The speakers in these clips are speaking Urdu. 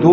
2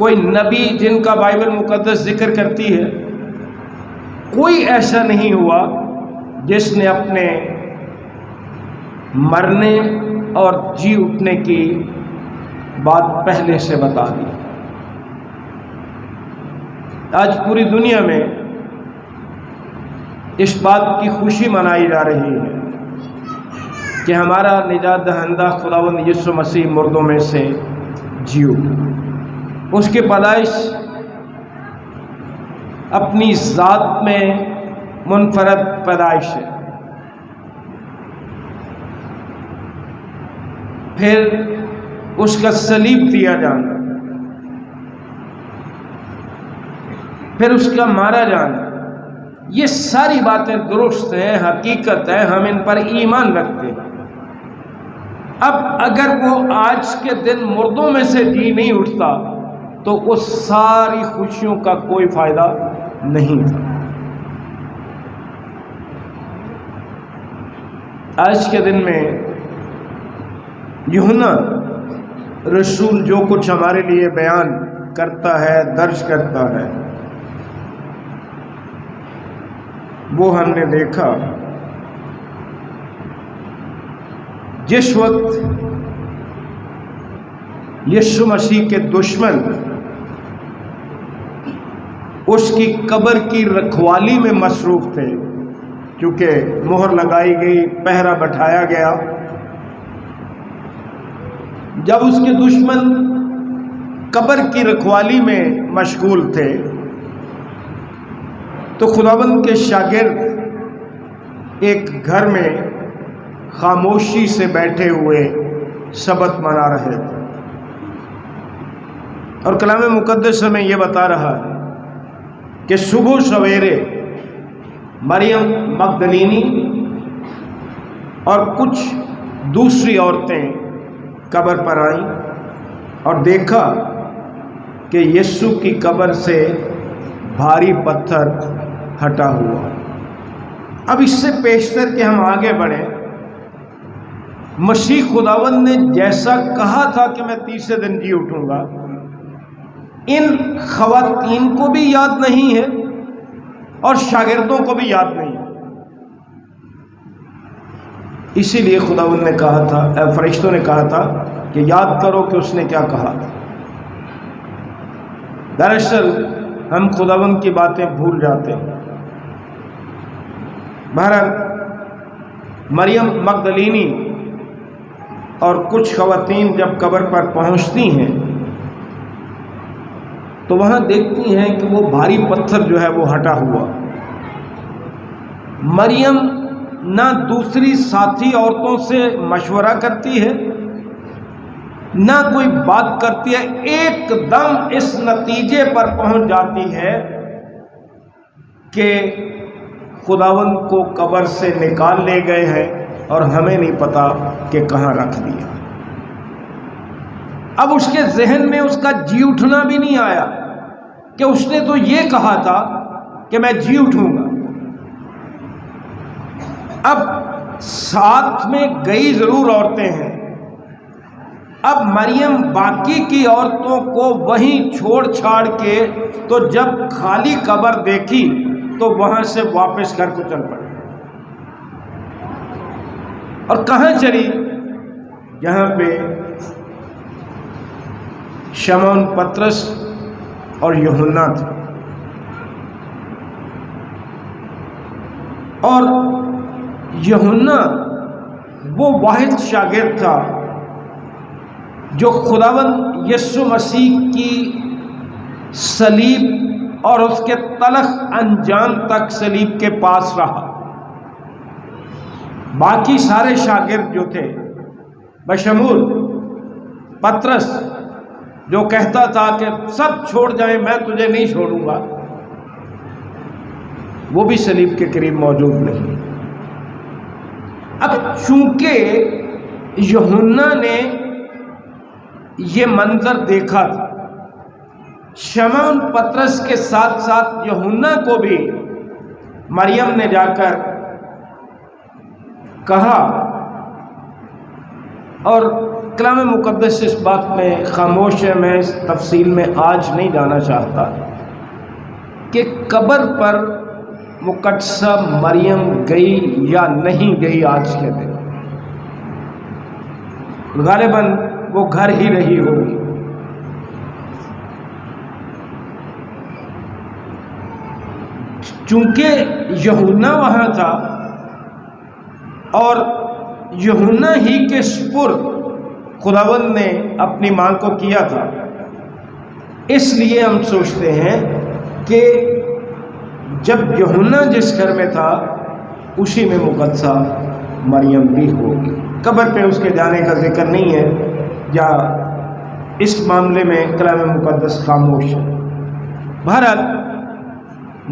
کوئی نبی جن کا بائبل مقدس ذکر کرتی ہے، کوئی ایسا نہیں ہوا جس نے اپنے مرنے اور جی اٹھنے کی بات پہلے سے بتا دی۔ آج پوری دنیا میں اس بات کی خوشی منائی جا رہی ہے کہ ہمارا نجات دہندہ خداوند یسوع مسیح مردوں میں سے جی اٹھا۔ اس کی پیدائش اپنی ذات میں منفرد پیدائش ہے، پھر اس کا صلیب دیا جانا، پھر اس کا مارا جانا، یہ ساری باتیں درست ہیں، حقیقت ہے، ہم ان پر ایمان رکھتے ہیں۔ اب اگر وہ آج کے دن مردوں میں سے جی نہیں اٹھتا تو اس ساری خوشیوں کا کوئی فائدہ نہیں تھا۔ آج کے دن میں یوحنا رسول جو کچھ ہمارے لیے بیان کرتا ہے، درج کرتا ہے، وہ ہم نے دیکھا۔ جس وقت یسوع مسیح کے دشمن اس کی قبر کی رکھوالی میں مصروف تھے، کیونکہ مہر لگائی گئی، پہرا بٹھایا گیا، جب اس کے دشمن قبر کی رکھوالی میں مشغول تھے تو خداوند کے شاگرد ایک گھر میں خاموشی سے بیٹھے ہوئے سبت منا رہے تھے، اور کلام مقدس ہمیں یہ بتا رہا ہے کہ صبح سویرے مریم مگدلینی اور کچھ دوسری عورتیں قبر پر آئیں اور دیکھا کہ یسوع کی قبر سے بھاری پتھر ہٹا ہوا۔ اب اس سے پیشتر کہ ہم آگے بڑھیں، مسیح خداوند نے جیسا کہا تھا کہ میں تیسرے دن جی اٹھوں گا، ان خواتین کو بھی یاد نہیں ہے اور شاگردوں کو بھی یاد نہیں ہے۔ اسی لیے خداوند نے کہا تھا، فرشتوں نے کہا تھا کہ یاد کرو کہ اس نے کیا کہا تھا۔ دراصل ہم خداوند کی باتیں بھول جاتے ہیں۔ بہرحال مریم مگدلینی اور کچھ خواتین جب قبر پر پہنچتی ہیں تو وہاں دیکھتی ہیں کہ وہ بھاری پتھر جو ہے وہ ہٹا ہوا۔ مریم نہ دوسری ساتھی عورتوں سے مشورہ کرتی ہے، نہ کوئی بات کرتی ہے، ایک دم اس نتیجے پر پہنچ جاتی ہے کہ خداوند کو قبر سے نکال لے گئے ہیں اور ہمیں نہیں پتا کہ کہاں رکھ دیا۔ اب اس کے ذہن میں اس کا جی اٹھنا بھی نہیں آیا کہ اس نے تو یہ کہا تھا کہ میں جی اٹھوں گا۔ اب ساتھ میں گئی ضرور عورتیں ہیں، اب مریم باقی کی عورتوں کو وہیں چھوڑ چھاڑ کے تو جب خالی قبر دیکھی تو وہاں سے واپس گھر کو چل پڑی۔ اور کہاں چلی؟ یہاں پہ شمعون پطرس اور یوحنا تھے، اور یوحنا وہ واحد شاگرد تھا جو خداوند یسوع مسیح کی صلیب اور اس کے تلخ انجام تک صلیب کے پاس رہا۔ باقی سارے شاگرد جو تھے بشمول پطرس جو کہتا تھا کہ سب چھوڑ جائیں میں تجھے نہیں چھوڑوں گا، وہ بھی صلیب کے قریب موجود نہیں۔ اب چونکہ یوحنا نے یہ منظر دیکھا تھا، شمعون پطرس کے ساتھ ساتھ یوحنا کو بھی مریم نے جا کر کہا اور کلام مقدس اس بات میں خاموش ہے، میں اس تفصیل میں آج نہیں جانا چاہتا کہ قبر پر مقدسہ مریم گئی یا نہیں گئی آج کے دن۔ غالباً وہ گھر ہی رہی ہوگی، چونکہ یوحنا وہاں تھا اور یوحنا ہی کے سپرد خداوند نے اپنی ماں کو کیا تھا، اس لیے ہم سوچتے ہیں کہ جب یوحنا جس گھر میں تھا اسی میں مقدسہ مریم بھی ہوگی۔ قبر پہ اس کے جانے کا ذکر نہیں ہے، یا اس معاملے میں کلام مقدس خاموش ہے۔ بہرحال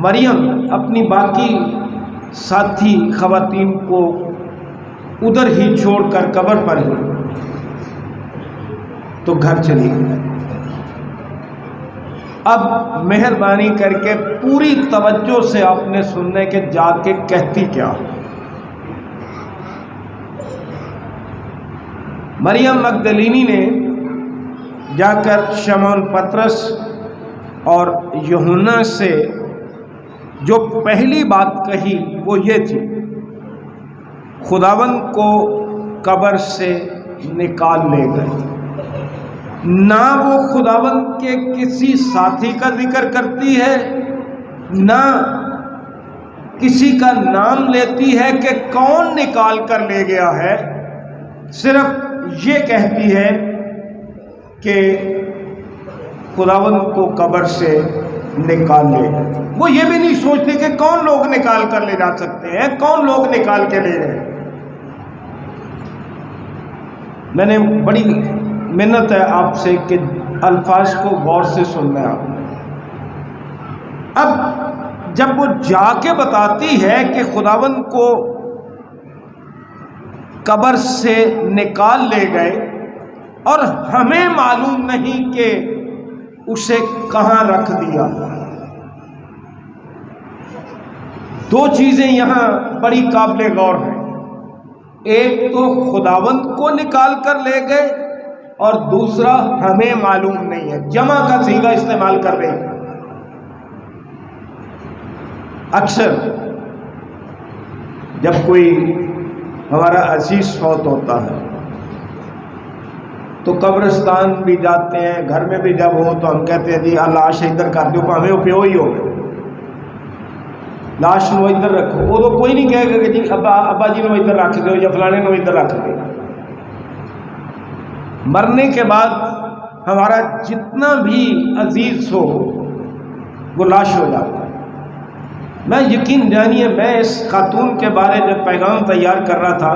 مریم اپنی باقی ساتھی خواتین کو ادھر ہی چھوڑ کر قبر پر ہی تو گھر چلی گئی۔ اب مہربانی کر کے پوری توجہ سے آپ نے سننے کے جا کے کہتی کیا۔ مریم مگدلینی نے جا کر شمعون پطرس اور یوحنا سے جو پہلی بات کہی وہ یہ تھی، خداوند کو قبر سے نکال لے گئے۔ نہ وہ خداوند کے کسی ساتھی کا ذکر کرتی ہے، نہ کسی کا نام لیتی ہے کہ کون نکال کر لے گیا ہے، صرف یہ کہتی ہے کہ خداوند کو قبر سے نکال لے گئے۔ وہ یہ بھی نہیں سوچتے کہ کون لوگ نکال کر لے جا سکتے ہیں، کون لوگ نکال کے لے گئے۔ میں نے بڑی منت ہے آپ سے کہ الفاظ کو غور سے سننا ہے آپ نے۔ اب جب وہ جا کے بتاتی ہے کہ خداوند کو قبر سے نکال لے گئے اور ہمیں معلوم نہیں کہ اسے کہاں رکھ دیا، دو چیزیں یہاں بڑی قابل غور ہیں۔ ایک تو خداوند کو نکال کر لے گئے اور دوسرا ہمیں معلوم نہیں ہے، جمع کا صیغہ استعمال کر رہے ہیں۔ اکثر جب کوئی ہمارا عزیز فوت ہوتا ہے تو قبرستان بھی جاتے ہیں، گھر میں بھی جب ہو تو ہم کہتے ہیں جی لاش ادھر کر دو، ہمیں پیو ہی ہو گئے، لاش نو ادھر رکھو۔ وہ تو کوئی نہیں کہے گا کہ جی ابا جی نو ادھر رکھ دو یا فلانے نو ادھر رکھ دو۔ مرنے کے بعد ہمارا جتنا بھی عزیز ہو وہ لاش ہو جاتا ہے۔ میں یقین جانیے میں اس خاتون کے بارے جب پیغام تیار کر رہا تھا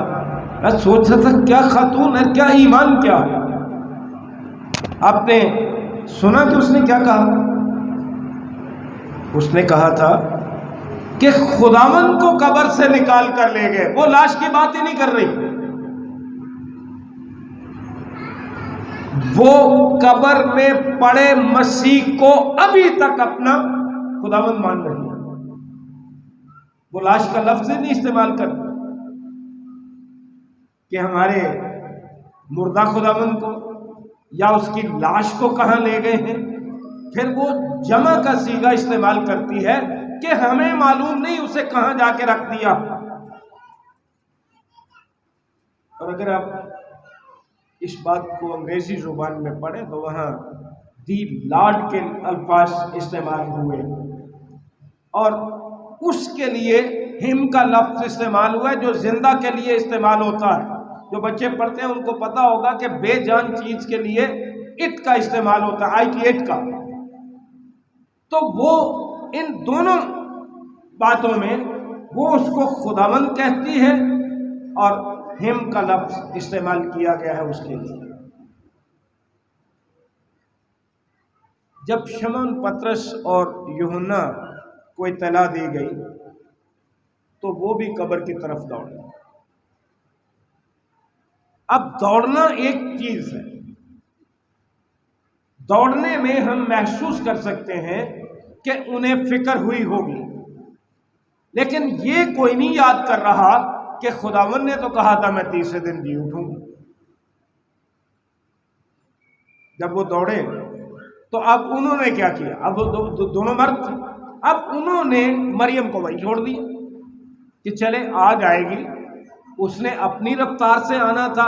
میں سوچ رہا تھا کیا خاتون ہے، کیا ایمان، کیا ہے۔ آپ نے سنا کہ اس نے کیا کہا؟ اس نے کہا تھا کہ خداوند کو قبر سے نکال کر لے گئے، وہ لاش کی بات ہی نہیں کر رہی، وہ قبر میں پڑے مسیح کو ابھی تک اپنا خداوند مان رہی ہے، وہ لاش کا لفظ ہی نہیں استعمال کرتی کہ ہمارے مردہ خداوند کو یا اس کی لاش کو کہاں لے گئے ہیں، پھر وہ جمع کا صیغہ استعمال کرتی ہے کہ ہمیں معلوم نہیں اسے کہاں جا کے رکھ دیا۔ اور اگر آپ اس بات کو انگریزی زبان میں پڑھیں تو وہاں دی لارڈ کے الفاظ استعمال ہوئے اور اس کے لیے ہم کا لفظ استعمال ہوا ہے جو زندہ کے لیے استعمال ہوتا ہے۔ جو بچے پڑھتے ہیں ان کو پتا ہوگا کہ بے جان چیز کے لیے اٹ کا استعمال ہوتا ہے، IT کا۔ تو وہ ان دونوں باتوں میں وہ اس کو خداوند کہتی ہے اور ہم کا لفظ استعمال کیا گیا ہے اس کے لیے۔ جب شمعون پطرس اور یوحنا کو اطلاع دی گئی تو وہ بھی قبر کی طرف دوڑے۔ اب دوڑنا ایک چیز ہے، دوڑنے میں ہم محسوس کر سکتے ہیں کہ انہیں فکر ہوئی ہوگی، لیکن یہ کوئی نہیں یاد کر رہا کہ خداوند نے تو کہا تھا میں تیسرے دن جی اٹھوں گا۔ جب وہ دوڑے تو اب انہوں نے کیا کیا؟ اب وہ دونوں مرد تھے، اب انہوں نے مریم کو وہی چھوڑ دیا کہ چلے آ جائے گی، اس نے اپنی رفتار سے آنا تھا،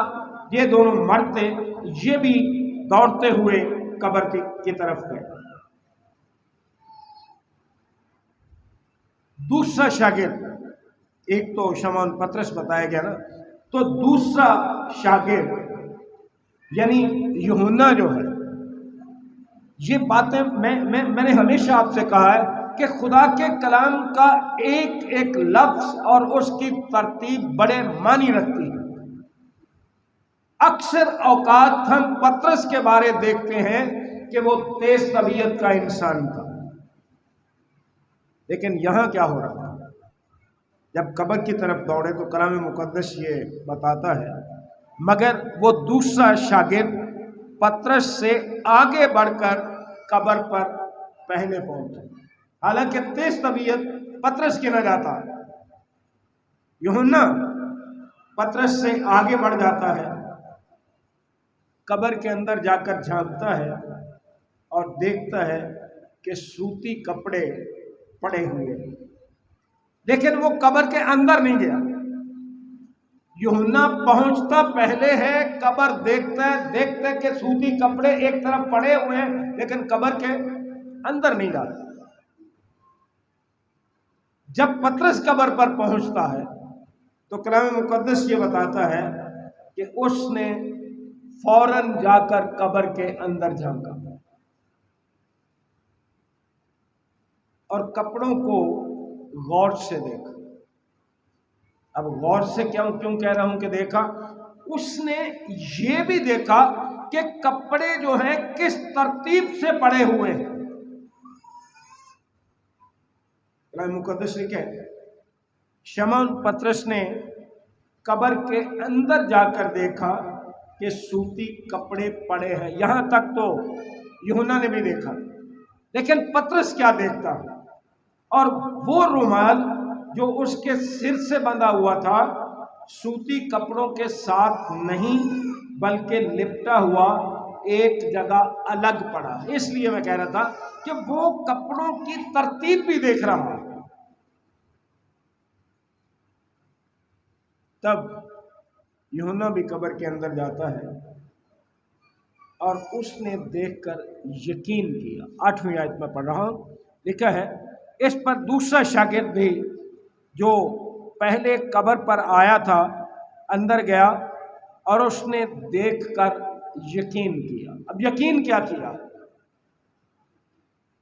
یہ دونوں مرد تھے، یہ بھی دوڑتے ہوئے قبر کی طرف گئے۔ دوسرا شاگرد، ایک تو شمعون پطرس بتایا گیا نا، تو دوسرا شاگرد یعنی یوحنا جو ہے، یہ باتیں میں نے ہمیشہ آپ سے کہا ہے کہ خدا کے کلام کا ایک ایک لفظ اور اس کی ترتیب بڑے معنی رکھتی ہے۔ اکثر اوقات ہم پطرس کے بارے دیکھتے ہیں کہ وہ تیز طبیعت کا انسان تھا، لیکن یہاں کیا ہو رہا ہے؟ جب قبر کی طرف دوڑے تو کلام مقدس یہ بتاتا ہے مگر وہ دوسرا شاگرد پطرس سے آگے بڑھ کر قبر پر پہلے پہنچا۔ حالانکہ تیز طبیعت پطرس کی نہ جاتا، یوحنا پطرس سے آگے بڑھ جاتا ہے، قبر کے اندر جا کر جھانکتا ہے اور دیکھتا ہے کہ سوتی کپڑے پڑے ہوئے، لیکن وہ قبر کے اندر نہیں گیا۔ یوحنا پہنچتا پہلے ہے، قبر دیکھتا ہے کہ سوتی کپڑے ایک طرف پڑے ہوئے ہیں، لیکن قبر کے اندر نہیں جاتا۔ جب پطرس قبر پر پہنچتا ہے تو کلام مقدس یہ بتاتا ہے کہ اس نے فوراً جا کر قبر کے اندر جھانکا اور کپڑوں کو غور سے دیکھا۔ اب غور سے کیوں کہہ رہا ہوں کہ دیکھا؟ اس نے یہ بھی دیکھا کہ کپڑے جو ہیں کس ترتیب سے پڑے ہوئے ہیں۔ کلام مقدس لکھا ہے شمعون پطرس نے قبر کے اندر جا کر دیکھا کہ سوتی کپڑے پڑے ہیں۔ یہاں تک تو یوحنا نے بھی دیکھا، لیکن پطرس کیا دیکھتا؟ اور وہ رومال جو اس کے سر سے بندھا ہوا تھا سوتی کپڑوں کے ساتھ نہیں بلکہ لپٹا ہوا ایک جگہ الگ پڑا۔ اس لیے میں کہہ رہا تھا کہ وہ کپڑوں کی ترتیب بھی دیکھ رہا۔ تب یوحنا بھی قبر کے اندر جاتا ہے اور اس نے دیکھ کر یقین کیا۔ 8ویں آیت میں پڑھ رہا ہوں، لکھا ہے اس پر دوسرا شاگرد بھی جو پہلے قبر پر آیا تھا اندر گیا اور اس نے دیکھ کر یقین کیا۔ اب یقین کیا کیا؟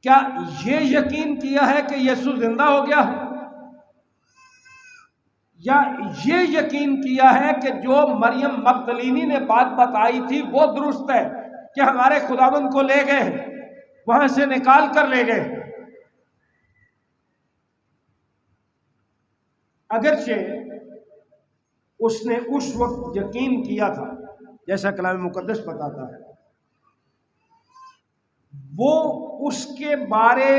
کیا یہ یقین کیا ہے کہ یسوع زندہ ہو گیا ہے، یا یہ یقین کیا ہے کہ جو مریم مگدلینی نے بات بتائی تھی وہ درست ہے کہ ہمارے خداوند کو لے گئے، وہاں سے نکال کر لے گئے؟ اگرچہ اس نے اس وقت یقین کیا تھا، جیسا کلام مقدس بتاتا ہے، وہ اس کے بارے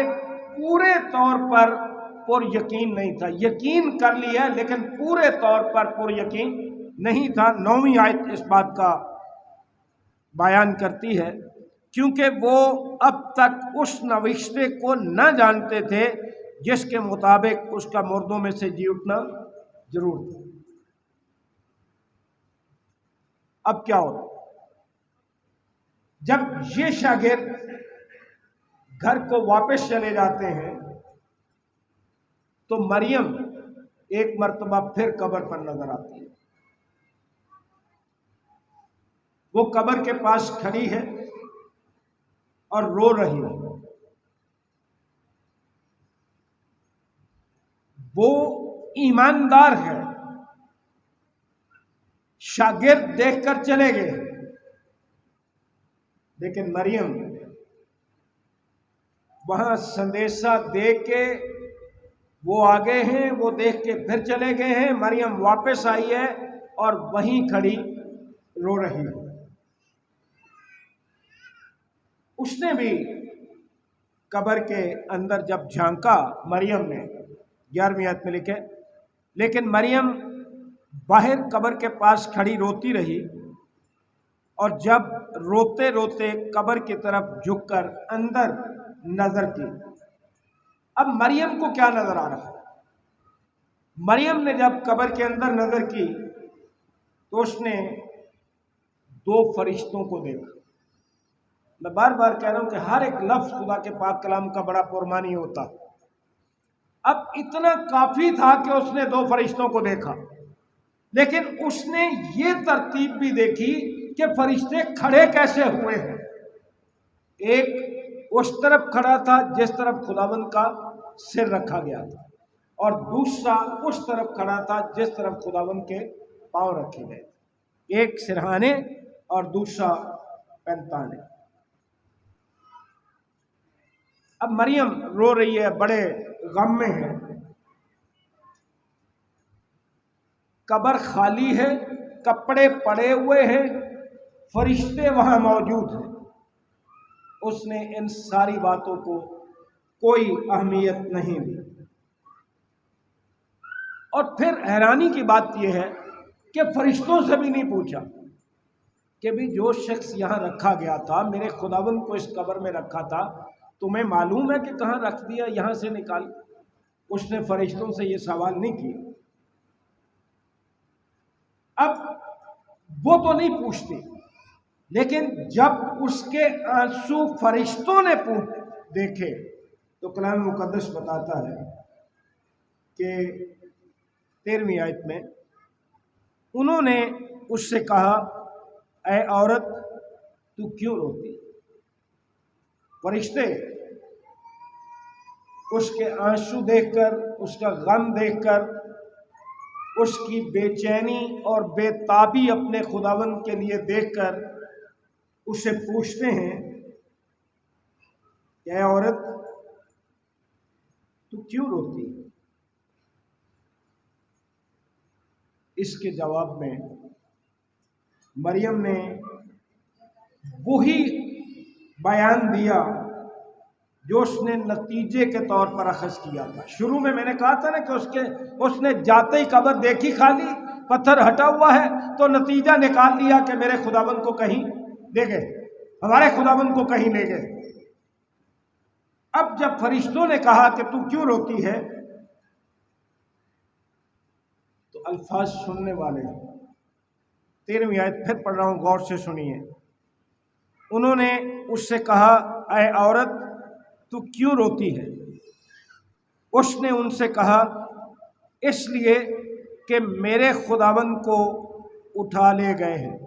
پورے طور پر پر یقین نہیں تھا۔ یقین کر لیا لیکن پورے طور پر پر یقین نہیں تھا۔ 9ویں آیت اس بات کا بیان کرتی ہے کیونکہ وہ اب تک اس نوشتے کو نہ جانتے تھے جس کے مطابق اس کا مردوں میں سے جی اٹھنا ضرور تھا۔ اب کیا ہوتا؟ جب یہ شاگرد گھر کو واپس چلے جاتے ہیں تو مریم ایک مرتبہ پھر قبر پر نظر آتی ہے۔ وہ قبر کے پاس کھڑی ہے اور رو رہی ہے۔ وہ ایماندار ہے، شاگرد دیکھ کر چلے گئے، لیکن مریم وہاں سندیشہ دے کے وہ آگے ہیں، وہ دیکھ کے پھر چلے گئے ہیں۔ مریم واپس آئی ہے اور وہیں کھڑی رو رہی ہے۔ اس نے بھی قبر کے اندر جب جھانکا مریم نے، 11ویں آیت میں لکھے لیکن مریم باہر قبر کے پاس کھڑی روتی رہی اور جب روتے روتے قبر کی طرف جھک کر اندر نظر کی۔ اب مریم کو کیا نظر آ رہا ہے؟ مریم نے جب قبر کے اندر نظر کی تو اس نے دو فرشتوں کو دیکھا۔ میں بار بار کہہ رہا ہوں کہ ہر ایک لفظ خدا کے پاک کلام کا بڑا پرمانی ہوتا۔ اب اتنا کافی تھا کہ اس نے دو فرشتوں کو دیکھا، لیکن اس نے یہ ترتیب بھی دیکھی کہ فرشتے کھڑے کیسے ہوئے ہیں۔ ایک اس طرف کھڑا تھا جس طرف خداوند کا سر رکھا گیا تھا، اور دوسرا اس طرف کھڑا تھا جس طرف خداوند کے پاؤں رکھے گئے تھے، ایک سرہانے اور دوسرا پنتانے۔ اب مریم رو رہی ہے، بڑے غم میں ہے۔ قبر خالی ہے، کپڑے پڑے ہوئے ہیں، فرشتے وہاں موجود ہیں۔ اس نے ان ساری باتوں کو کوئی اہمیت نہیں دی۔ اور پھر حیرانی کی بات یہ ہے کہ فرشتوں سے بھی نہیں پوچھا کہ بھی جو شخص یہاں رکھا گیا تھا، میرے خداوند کو اس قبر میں رکھا تھا، تمہیں معلوم ہے کہ کہاں رکھ دیا، یہاں سے نکال۔ اس نے فرشتوں سے یہ سوال نہیں کیا۔ اب وہ تو نہیں پوچھتے، لیکن جب اس کے آنسو فرشتوں نے دیکھے تو کلام مقدس بتاتا ہے کہ 13ویں آیت میں انہوں نے اس سے کہا، اے عورت تو کیوں روتی؟ فرشتے اس کے آنسو دیکھ کر، اس کا غم دیکھ کر، اس کی بے چینی اور بے تابی اپنے خداوند کے لیے دیکھ کر اسے پوچھتے ہیں کہ اے عورت تو کیوں روتی؟ اس کے جواب میں مریم نے وہی بیان دیا جو اس نے نتیجے کے طور پر اخذ کیا تھا۔ شروع میں نے کہا تھا نا کہ اس نے جاتے ہی قبر دیکھی خالی، پتھر ہٹا ہوا ہے، تو نتیجہ نکال لیا کہ میرے خداوند کو کہیں لے گئے، ہمارے خداوند کو کہیں لے گئے۔ اب جب فرشتوں نے کہا کہ تو کیوں روتی ہے، تو الفاظ سننے والے ہیں۔ 13ویں آیت پھر پڑھ رہا ہوں، غور سے سنیے۔ انہوں نے اس سے کہا، اے عورت تو کیوں روتی ہے؟ اس نے ان سے کہا، اس لیے کہ میرے خداوند کو اٹھا لے گئے ہیں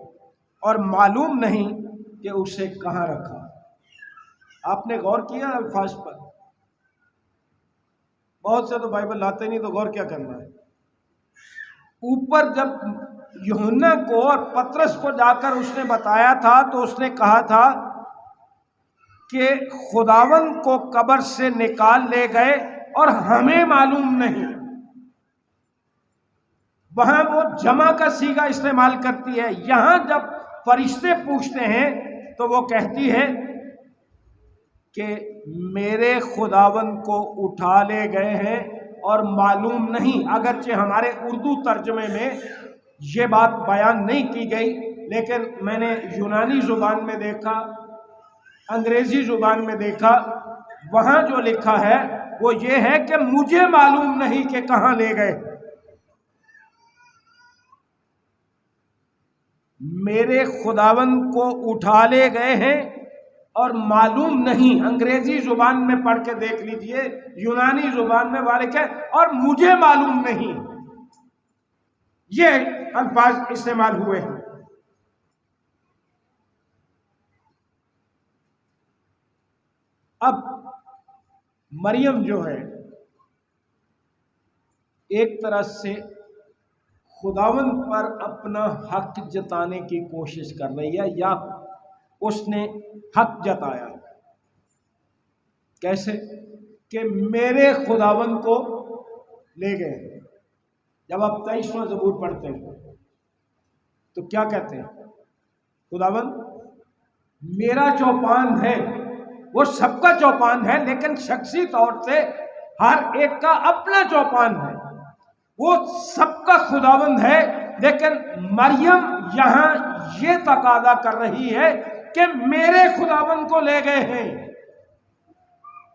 اور معلوم نہیں کہ اسے کہاں رکھا۔ آپ نے غور کیا الفاظ پر؟ بہت سے تو بائبل لاتے نہیں، تو غور کیا کرنا ہے؟ اوپر جب یوحنا کو اور پترس کو جا کر اس نے بتایا تھا تو اس نے کہا تھا کہ خداوند کو قبر سے نکال لے گئے اور ہمیں معلوم نہیں۔ وہاں وہ جمع کا صیغہ استعمال کرتی ہے، یہاں جب فرشتے پوچھتے ہیں تو وہ کہتی ہے کہ میرے خداوند کو اٹھا لے گئے ہیں اور معلوم نہیں۔ اگرچہ ہمارے اردو ترجمے میں یہ بات بیان نہیں کی گئی، لیکن میں نے یونانی زبان میں دیکھا، انگریزی زبان میں دیکھا، وہاں جو لکھا ہے وہ یہ ہے کہ مجھے معلوم نہیں کہ کہاں لے گئے۔ میرے خداوند کو اٹھا لے گئے ہیں اور معلوم نہیں۔ انگریزی زبان میں پڑھ کے دیکھ لیجئے، یونانی زبان میں والک ہے اور مجھے معلوم نہیں، یہ الفاظ استعمال ہوئے ہیں۔ اب مریم جو ہے ایک طرح سے خداوند پر اپنا حق جتانے کی کوشش کر رہی ہے، یا اس نے حق جتایا۔ کیسے؟ کہ میرے خداوند کو لے گئے۔ جب آپ 23واں زبور پڑھتے ہیں تو کیا کہتے ہیں؟ خداوند میرا چوپان ہے، وہ سب کا چوپان ہے، لیکن شخصی طور سے ہر ایک کا اپنا چوپان ہے۔ وہ سب کا خداوند ہے، لیکن مریم یہاں یہ تقاضا کر رہی ہے کہ میرے خداوند کو لے گئے ہیں،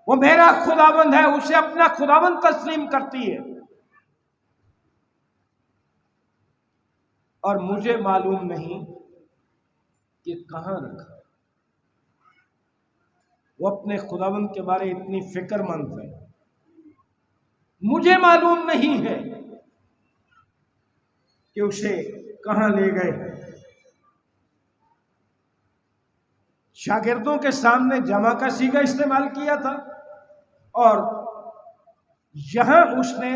وہ میرا خداوند ہے، اسے اپنا خداوند تسلیم کرتی ہے، اور مجھے معلوم نہیں کہ کہاں رکھا۔ وہ اپنے خداوند کے بارے اتنی فکر مند ہے، مجھے معلوم نہیں ہے کہ اسے کہاں لے گئے۔ شاگردوں کے سامنے جمع کا صیغہ استعمال کیا تھا، اور یہاں اس نے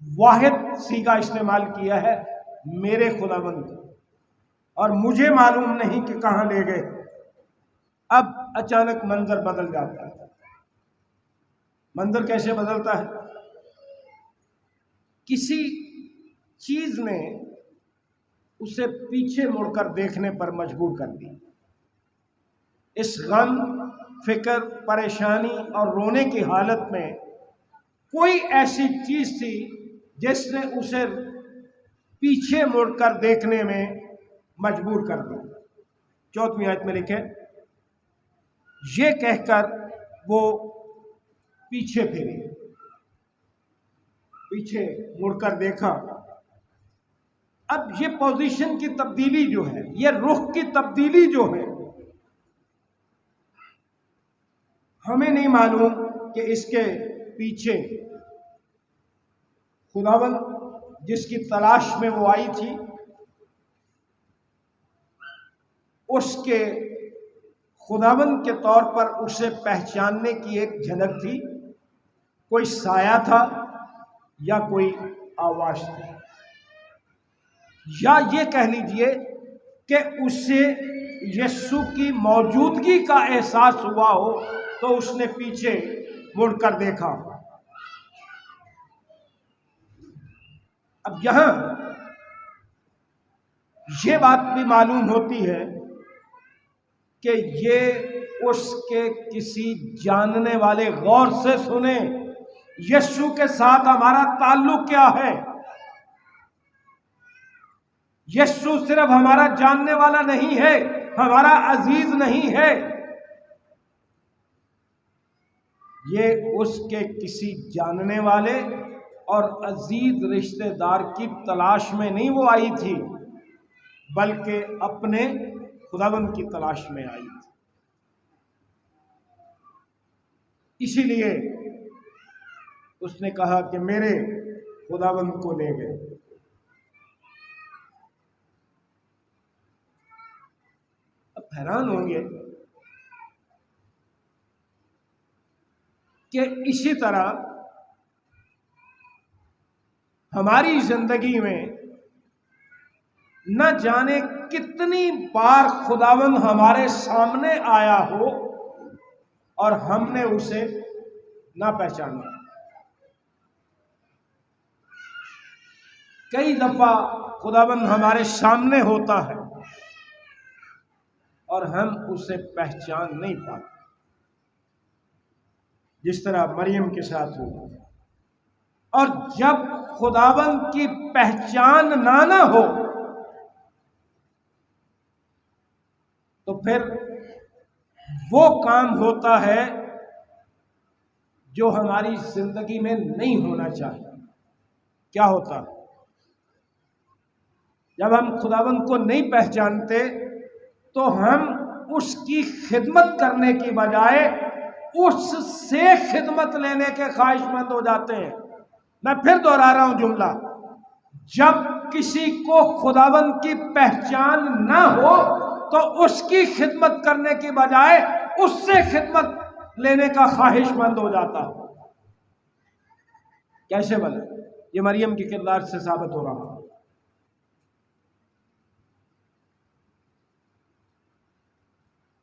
واحد صیغہ استعمال کیا ہے، میرے خداوند، اور مجھے معلوم نہیں کہ کہاں لے گئے۔ اب اچانک منظر بدل جاتا ہے۔ منظر کیسے بدلتا ہے؟ کسی چیز نے اسے پیچھے مڑ کر دیکھنے پر مجبور کر دیا۔ اس غم، فکر، پریشانی اور رونے کی حالت میں کوئی ایسی چیز تھی جس نے اسے پیچھے مڑ کر دیکھنے میں مجبور کر دیا۔ 4ویں آیت میں لکھے، یہ کہہ کر وہ پیچھے پھری، پیچھے مڑ کر دیکھا۔ اب یہ پوزیشن کی تبدیلی جو ہے، یہ رخ کی تبدیلی جو ہے، ہمیں نہیں معلوم کہ اس کے پیچھے خداوند جس کی تلاش میں وہ آئی تھی، اس کے خداوند کے طور پر اسے پہچاننے کی ایک جھلک تھی، کوئی سایہ تھا یا کوئی آواز تھی، یا یہ کہہ لیجئے کہ اسے یسوع کی موجودگی کا احساس ہوا ہو تو اس نے پیچھے مڑ کر دیکھا۔ اب یہاں یہ بات بھی معلوم ہوتی ہے کہ یہ اس کے کسی جاننے والے، غور سے سنیں، یسوع کے ساتھ ہمارا تعلق کیا ہے۔ یسوع صرف ہمارا جاننے والا نہیں ہے، ہمارا عزیز نہیں ہے، یہ اس کے کسی جاننے والے اور عزیز رشتہ دار کی تلاش میں نہیں وہ آئی تھی، بلکہ اپنے خداوند کی تلاش میں آئی تھی۔ اسی لیے اس نے کہا کہ میرے خداوند کو لے گئے۔ اب حیران ہوں گے کہ اسی طرح ہماری زندگی میں نہ جانے کتنی بار خداوند ہمارے سامنے آیا ہو اور ہم نے اسے نہ پہچانا۔ کئی دفعہ خداوند ہمارے سامنے ہوتا ہے اور ہم اسے پہچان نہیں پاتے، جس طرح مریم کے ساتھ ہوا۔ اور جب خداوند کی پہچان نہ ہو تو پھر وہ کام ہوتا ہے جو ہماری زندگی میں نہیں ہونا چاہیے۔ کیا ہوتا ہے؟ جب ہم خداوند کو نہیں پہچانتے تو ہم اس کی خدمت کرنے کی بجائے اس سے خدمت لینے کے خواہش مند ہو جاتے ہیں۔ میں پھر دوہرا رہا ہوں جملہ، جب کسی کو خداوند کی پہچان نہ ہو تو اس کی خدمت کرنے کی بجائے اس سے خدمت لینے کا خواہش مند ہو جاتا ہے۔ کیسے بنا؟ یہ مریم کے کردار سے ثابت ہو رہا ہے۔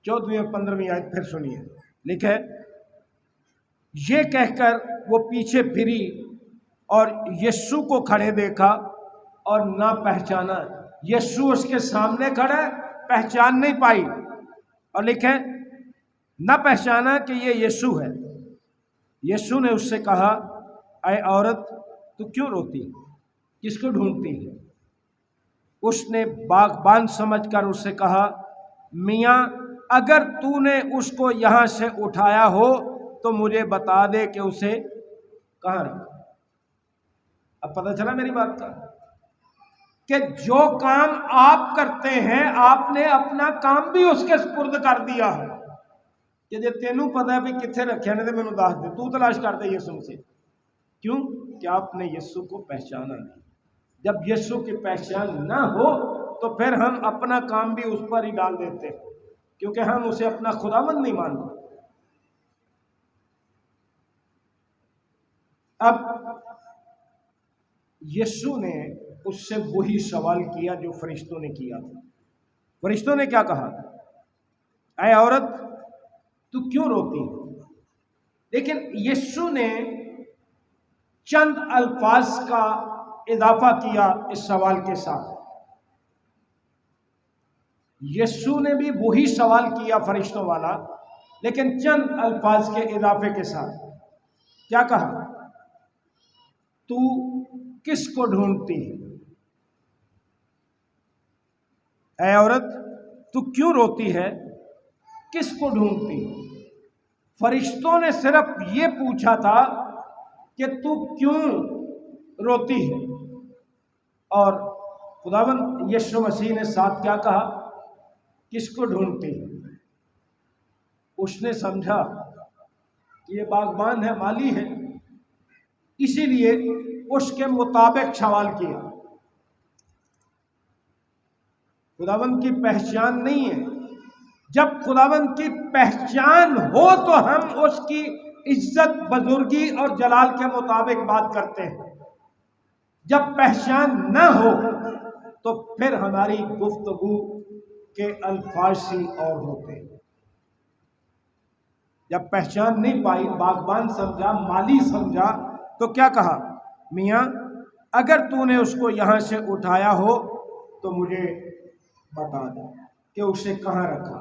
چودھویں اور 15ویں آیت پھر سنیے، لکھا ہے، یہ کہہ کر وہ پیچھے پھری اور یسوع کو کھڑے دیکھا اور نہ پہچانا۔ یسوع اس کے سامنے کھڑا ہے، پہچان نہیں پائی، اور لکھا ہے نہ پہچانا کہ یہ یسوع ہے۔ یسوع نے اس سے کہا، اے عورت، تو کیوں روتی ہے؟ کس کو ڈھونڈتی ہے؟ اس نے باغبان سمجھ کر اس سے کہا میاں اگر تو نے اس کو یہاں سے اٹھایا ہو تو مجھے بتا دے کہ اسے کہاں رکھا۔ اب پتہ چلا میری بات کا کہ جو کام آپ کرتے ہیں آپ نے اپنا کام بھی اس کے سپرد کر دیا ہے کہ جب تینوں پتا ہے بھی کتنے رکھے نے تو مینوں دس دے، تو تلاش کر دے یسوع سے۔ کیوں؟ کہ آپ نے یسوع کو پہچانا نہیں۔ جب یسوع کی پہچان نہ ہو تو پھر ہم اپنا کام بھی اس پر ہی ڈال دیتے ہیں کیونکہ ہم اسے اپنا خداوند نہیں مانتے۔ اب یسوع نے اس سے وہی سوال کیا جو فرشتوں نے کیا تھا۔ فرشتوں نے کیا کہا؟ اے عورت تو کیوں روتی ہے؟ لیکن یسوع نے چند الفاظ کا اضافہ کیا اس سوال کے ساتھ۔ یسوع نے بھی وہی سوال کیا فرشتوں والا لیکن چند الفاظ کے اضافے کے ساتھ۔ کیا کہا؟ تو کس کو ڈھونڈتی ہے؟ اے عورت تو کیوں روتی ہے؟ کس کو ڈھونڈتی ہے؟ فرشتوں نے صرف یہ پوچھا تھا کہ تو کیوں روتی ہے، اور خداوند یسوع مسیح نے ساتھ کیا کہا؟ کس کو ڈھونڈتی ہے؟ اس نے سمجھا کہ یہ باغبان ہے، مالی ہے، اسی لیے اس کے مطابق سوال کیا۔ خداوند کی پہچان نہیں ہے۔ جب خداوند کی پہچان ہو تو ہم اس کی عزت، بزرگی اور جلال کے مطابق بات کرتے ہیں۔ جب پہچان نہ ہو تو پھر ہماری گفتگو کے الفاظ ہی اور ہوتے ہیں۔ جب پہچان نہیں پائی، باغبان سمجھا، مالی سمجھا، تو کیا کہا؟ میاں اگر تو نے اس کو یہاں سے اٹھایا ہو تو مجھے بتا دے کہ اسے کہاں رکھا۔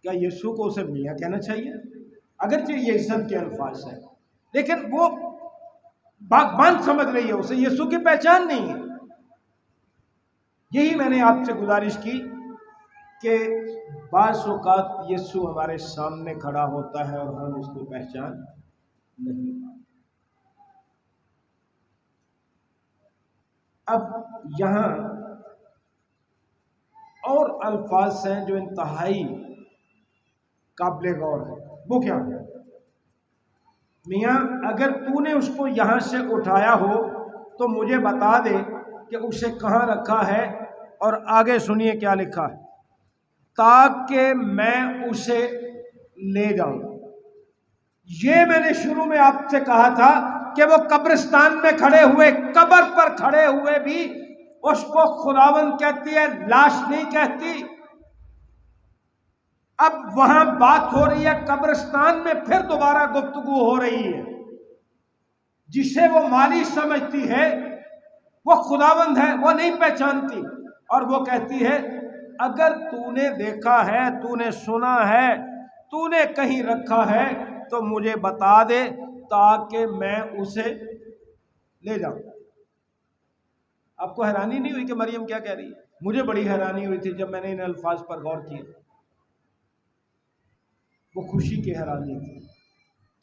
کیا یسوع کو اسے میاں کہنا چاہیے؟ اگرچہ یہ عزت کے الفاظ ہیں لیکن وہ باغبان سمجھ رہی ہے، اسے یسوع کی پہچان نہیں ہے۔ یہی میں نے آپ سے گزارش کی کہ بعض اوقات یسوع ہمارے سامنے کھڑا ہوتا ہے اور ہم اس کو پہچان نہیں پاتے۔ اب یہاں اور الفاظ ہیں جو انتہائی قابل غور ہے۔ وہ کیا ہے؟ میاں اگر تو نے اس کو یہاں سے اٹھایا ہو تو مجھے بتا دے کہ اسے کہاں رکھا ہے، اور آگے سنیے کیا لکھا ہے، تاکہ میں اسے لے جاؤں۔ یہ میں نے شروع میں آپ سے کہا تھا کہ وہ قبرستان میں کھڑے ہوئے، قبر پر کھڑے ہوئے بھی اس کو خداوند کہتی ہے، لاش نہیں کہتی۔ اب وہاں بات ہو رہی ہے قبرستان میں، پھر دوبارہ گفتگو ہو رہی ہے۔ جسے وہ مالی سمجھتی ہے وہ خداوند ہے، وہ نہیں پہچانتی، اور وہ کہتی ہے اگر تو نے دیکھا ہے، تو نے سنا ہے، تو نے کہیں رکھا ہے تو مجھے بتا دے تاکہ میں اسے لے جاؤں۔ آپ کو حیرانی نہیں ہوئی کہ مریم کیا کہہ رہی ہے؟ مجھے بڑی حیرانی ہوئی تھی جب میں نے ان الفاظ پر غور کیا۔ وہ خوشی کی حیرانی تھی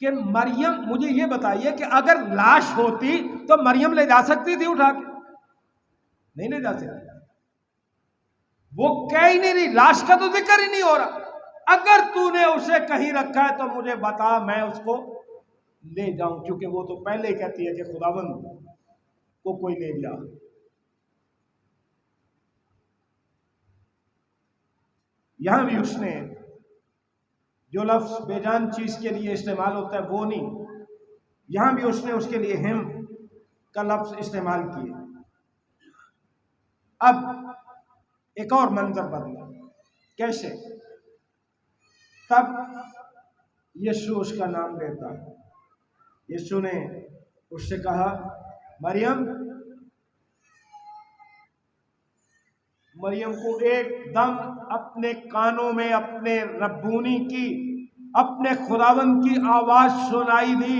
کہ مریم، مجھے یہ بتائیے کہ اگر لاش ہوتی تو مریم لے جا سکتی تھی اٹھا کے؟ نہیں لے جا سکتی۔ وہ کہہ ہی نہیں رہی، لاش کا تو ذکر ہی نہیں ہو رہا۔ اگر تو نے اسے کہیں رکھا ہے تو مجھے بتا، میں اس کو لے جاؤں، کیونکہ وہ تو پہلے ہی کہتی ہے کہ خداوند کو کوئی لے گیا۔ یہاں بھی اس نے جو لفظ بے جان چیز کے لیے استعمال ہوتا ہے وہ نہیں، یہاں بھی اس نے اس کے لیے ہم کا لفظ استعمال کیا۔ اب ایک اور منظر بدلا، کیسے؟ تب یسوع اس کا نام لیتا ہے۔ یسوع نے اس سے کہا مریم۔ مریم کو ایک دم اپنے کانوں میں اپنے ربونی کی، اپنے خداوند کی آواز سنائی دی۔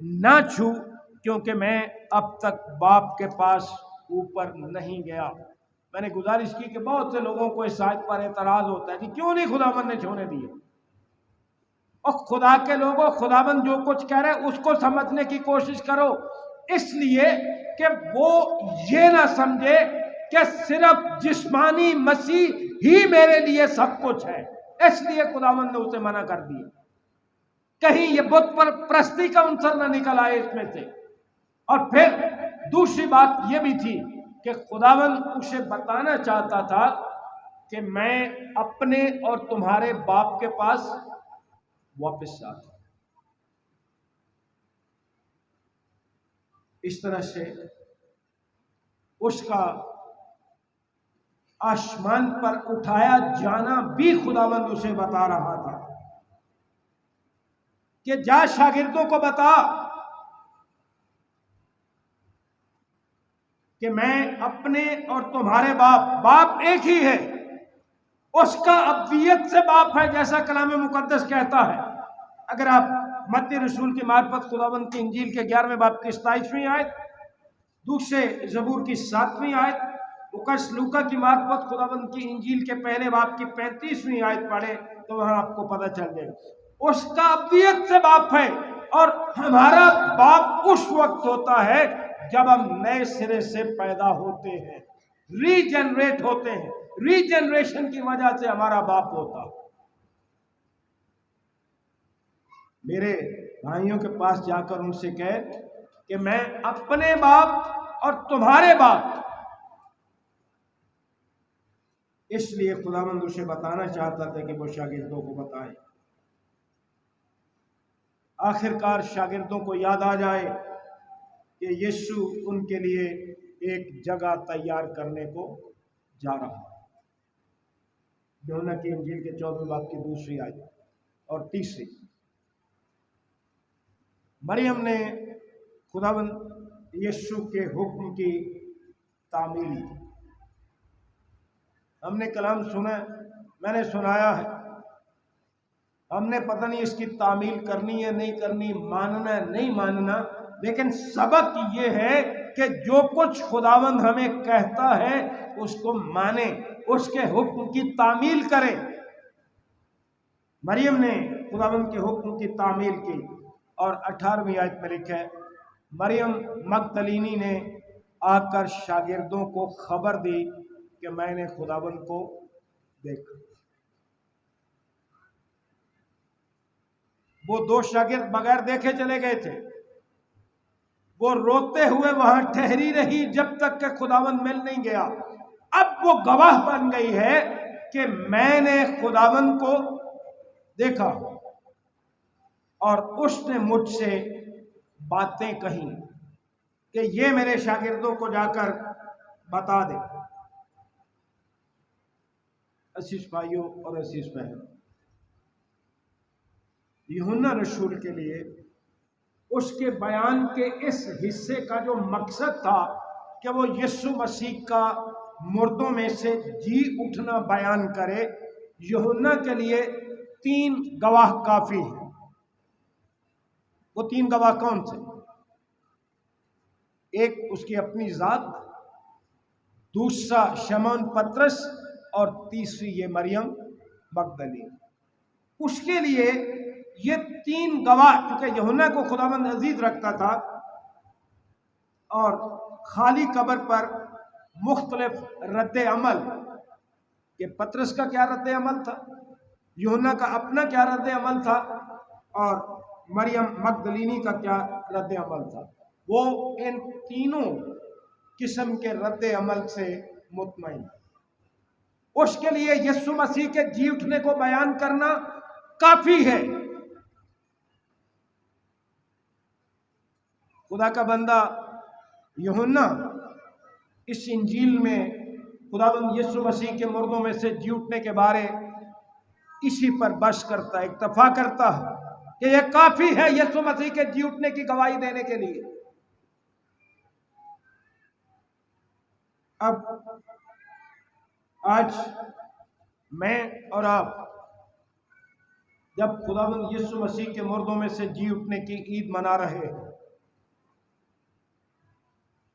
نہ چھو، کیونکہ میں اب تک باپ کے پاس اوپر نہیں گیا۔ میں نے گزارش کی کہ بہت سے لوگوں کو اس آیت پر اعتراض ہوتا ہے کہ کیوں نہیں خداوند نے چھونے دیے؟ اور خدا کے لوگوں، خداوند جو کچھ کہہ رہے اس کو سمجھنے کی کوشش کرو، اس لیے کہ وہ یہ نہ سمجھے کہ صرف جسمانی مسیح ہی میرے لیے سب کچھ ہے، اس لیے خداوند نے اسے منع کر دیا۔ کہیں یہ بت پرستی کا عنصر نہ نکل آئے اس میں سے۔ اور پھر دوسری بات یہ بھی تھی کہ خداوند اسے بتانا چاہتا تھا کہ میں اپنے اور تمہارے باپ کے پاس واپس جاتا ہوں۔ اس طرح سے اس کا آسمان پر اٹھایا جانا بھی خداوند اسے بتا رہا تھا کہ جا شاگردوں کو بتا کہ میں اپنے اور تمہارے باپ ایک ہی ہے، اس کا ابدیت سے باپ ہے، جیسا کلام مقدس کہتا ہے۔ اگر آپ متی رسول کی معرفت خداوند کی انجیل کے 11ویں باب کی 27ویں آیت، دوسرے زبور کی 7ویں آیت، لوکاس لوکا کی معرفت خداوند کی انجیل کے پہلے باب کی 35ویں آیت پڑھے تو وہاں آپ کو پتہ چل جائے گا اس کا ابدیت سے باپ ہے۔ اور ہمارا باپ اس وقت ہوتا ہے جب ہم نئے سرے سے پیدا ہوتے ہیں، ری جنریٹ ہوتے ہیں، ری جنریشن کی وجہ سے ہمارا باپ ہوتا ہے۔ میرے بھائیوں کے پاس جا کر ان سے کہے کہ میں اپنے باپ اور تمہارے باپ، اس لیے خداوند اسے بتانا چاہتا تھا کہ وہ شاگردوں کو بتائے۔ آخرکار شاگردوں کو یاد آ جائے کہ یسوع ان کے لیے ایک جگہ تیار کرنے کو جا رہا ہے۔ یوحنا کی انجیل کے 14ویں باب کی 2 آیت اور 3۔ مریم نے خداوند یسوع کے حکم کی تعمیل کی۔ ہم نے کلام سنا، میں نے سنایا ہے، ہم نے پتہ نہیں اس کی تعمیل کرنی ہے نہیں کرنی، ماننا ہے نہیں ماننا، لیکن سبق یہ ہے کہ جو کچھ خداوند ہمیں کہتا ہے اس کو مانیں، اس کے حکم کی تعمیل کریں۔ مریم نے خداوند کے حکم کی تعمیل کی، اور 18ویں آیت میں لکھا ہے مریم مگدلینی نے آ کر شاگردوں کو خبر دی کہ میں نے خداوند کو دیکھا۔ وہ 2 شاگرد بغیر دیکھے چلے گئے تھے، وہ روتے ہوئے وہاں ٹھہری رہی جب تک کہ خداوند مل نہیں گیا۔ اب وہ گواہ بن گئی ہے کہ میں نے خداوند کو دیکھا اور اس نے مجھ سے باتیں کہیں کہ یہ میرے شاگردوں کو جا کر بتا دے۔ عزیز بھائیوں اور عزیز بہنوں، یوحنا رسول کے لیے اس کے بیان کے اس حصے کا جو مقصد تھا کہ وہ یسوع مسیح کا مردوں میں سے جی اٹھنا بیان کرے، یوحنا کے لیے 3 گواہ کافی ہیں۔ وہ 3 گواہ کون سے؟ ایک اس کی اپنی ذات، دوسرا شمعون پطرس، اور تیسری یہ مریم مگدلین۔ اس کے لیے یہ 3 گواہ، کیونکہ یوحنا کو خداوند عزیز رکھتا تھا اور خالی قبر پر مختلف رد عمل، کہ پطرس کا کیا رد عمل تھا، یوحنا کا اپنا کیا رد عمل تھا، اور مریم مگدلینی کا کیا رد عمل تھا، وہ ان تینوں قسم کے رد عمل سے مطمئن۔ اس کے لیے یسوع مسیح کے جی اٹھنے کو بیان کرنا کافی ہے۔ خدا کا بندہ یوحنا اس انجیل میں خداوند یسوع مسیح کے مردوں میں سے جی اٹھنے کے بارے اسی پر بحث کرتا ہے، اکتفا کرتا ہے کہ یہ کافی ہے یسوع مسیح کے جی اٹھنے کی گواہی دینے کے لیے۔ اب آج میں اور آپ جب خداوند یسوع مسیح کے مردوں میں سے جی اٹھنے کی عید منا رہے ہیں،